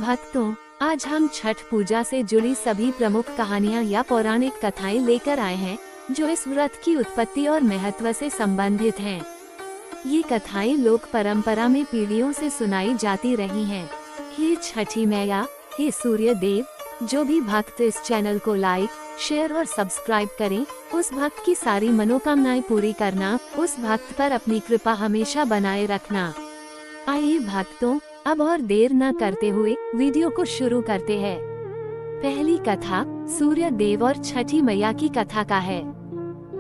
भक्तों, आज हम छठ पूजा से जुड़ी सभी प्रमुख कहानियाँ या पौराणिक कथाएं लेकर आए हैं जो इस व्रत की उत्पत्ति और महत्व से संबंधित हैं। ये कथाएं लोक परंपरा में पीढ़ियों से सुनाई जाती रही हैं। हे छठी मैया, हे सूर्य देव, जो भी भक्त इस चैनल को लाइक, शेयर और सब्सक्राइब करें, उस भक्त की सारी मनोकामनाएं पूरी करना, उस भक्त पर अपनी कृपा हमेशा बनाए रखना। आइए भक्तों, अब और देर न करते हुए वीडियो को शुरू करते हैं। पहली कथा सूर्य देव और छठी मैया की कथा का है।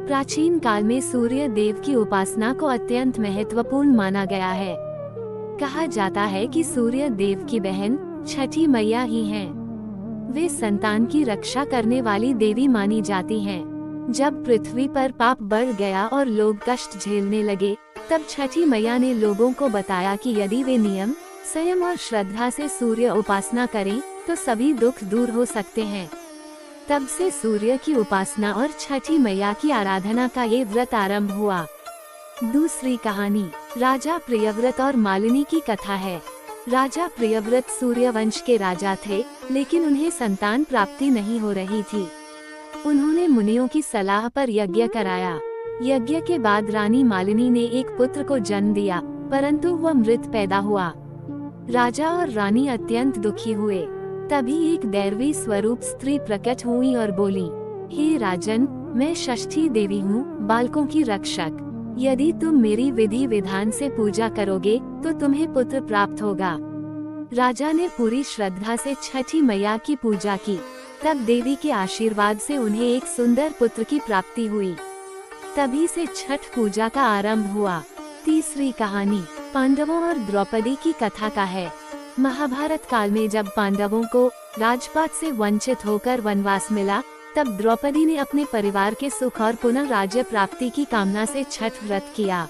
प्राचीन काल में सूर्य देव की उपासना को अत्यंत महत्वपूर्ण माना गया है। कहा जाता है कि सूर्य देव की बहन छठी मैया ही हैं। वे संतान की रक्षा करने वाली देवी मानी जाती हैं। जब पृथ्वी पर पाप बढ़ गया और लोग कष्ट झेलने लगे, तब छठी मैया ने लोगों को बताया कि यदि वे नियम, संयम और श्रद्धा से सूर्य उपासना करें तो सभी दुख दूर हो सकते हैं। तब से सूर्य की उपासना और छठी मैया की आराधना का ये व्रत आरंभ हुआ। दूसरी कहानी राजा प्रियव्रत और मालिनी की कथा है। राजा प्रियव्रत सूर्यवंश के राजा थे, लेकिन उन्हें संतान प्राप्ति नहीं हो रही थी। उन्होंने मुनियों की सलाह पर यज्ञ कराया। यज्ञ के बाद रानी मालिनी ने एक पुत्र को जन्म दिया, परंतु वह मृत पैदा हुआ। राजा और रानी अत्यंत दुखी हुए। तभी एक दैवी स्वरूप स्त्री प्रकट हुई और बोली, हे राजन, मैं षष्ठी देवी हूँ, बालकों की रक्षक। यदि तुम मेरी विधि विधान से पूजा करोगे तो तुम्हें पुत्र प्राप्त होगा। राजा ने पूरी श्रद्धा से छठी मैया की पूजा की। तब देवी के आशीर्वाद से उन्हें एक सुंदर पुत्र की प्राप्ति हुई। तभी से छठ पूजा का आरंभ हुआ। तीसरी कहानी पांडवों और द्रौपदी की कथा का है। महाभारत काल में जब पांडवों को राजपाट से वंचित होकर वनवास मिला, तब द्रौपदी ने अपने परिवार के सुख और पुनः राज्य प्राप्ति की कामना से छठ व्रत किया।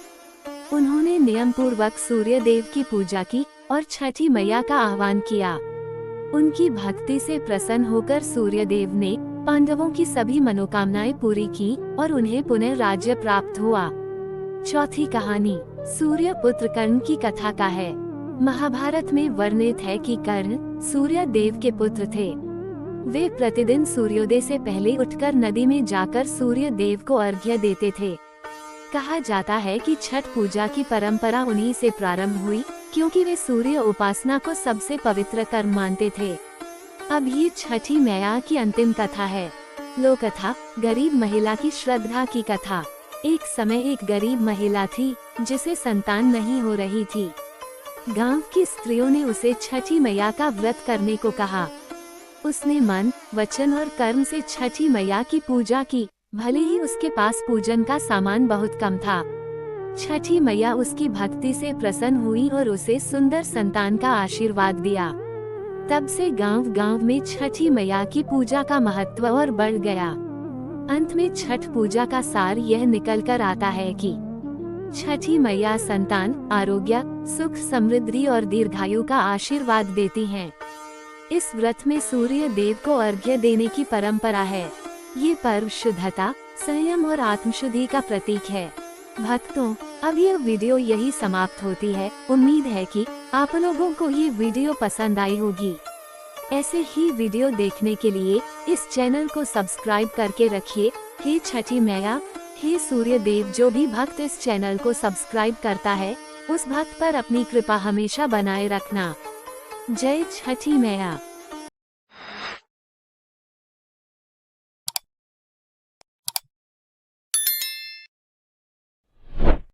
उन्होंने नियम पूर्वक सूर्य देव की पूजा की और छठी मैया का आह्वान किया। उनकी भक्ति से प्रसन्न होकर सूर्य देव ने पांडवों की सभी मनोकामनाएं पूरी की और उन्हें पुनः राज्य प्राप्त हुआ। चौथी कहानी सूर्य पुत्र कर्ण की कथा का है। महाभारत में वर्णित है कि कर्ण सूर्य देव के पुत्र थे। वे प्रतिदिन सूर्योदय से पहले उठकर नदी में जाकर सूर्य देव को अर्घ्य देते थे। कहा जाता है कि छठ पूजा की परंपरा उन्हीं से प्रारंभ हुई, क्योंकि वे सूर्य उपासना को सबसे पवित्र कर्म मानते थे। अब ये छठी मैया की अंतिम कथा है। लोक कथा गरीब महिला की श्रद्धा की कथा। एक समय एक गरीब महिला थी जिसे संतान नहीं हो रही थी। गांव की स्त्रियों ने उसे छठी मैया का व्रत करने को कहा। उसने मन, वचन और कर्म से छठी मैया की पूजा की, भले ही उसके पास पूजन का सामान बहुत कम था। छठी मैया उसकी भक्ति से प्रसन्न हुई और उसे सुंदर संतान का आशीर्वाद दिया। तब से गांव-गांव में छठी मैया की पूजा का महत्व और बढ़ गया। अंत में छठ पूजा का सार यह निकल कर आता है कि छठी मैया संतान, आरोग्य, सुख, समृद्धि और दीर्घायु का आशीर्वाद देती हैं। इस व्रत में सूर्य देव को अर्घ्य देने की परंपरा है। ये पर्व शुद्धता, संयम और आत्मशुद्धि का प्रतीक है। भक्तों, अब यह वीडियो यही समाप्त होती है। उम्मीद है कि आप लोगों को ये वीडियो पसंद आई होगी। ऐसे ही वीडियो देखने के लिए इस चैनल को सब्सक्राइब करके रखिए। हे छठी मैया, हे सूर्य देव, जो भी भक्त इस चैनल को सब्सक्राइब करता है, उस भक्त पर अपनी कृपा हमेशा बनाए रखना। जय छठी मैया।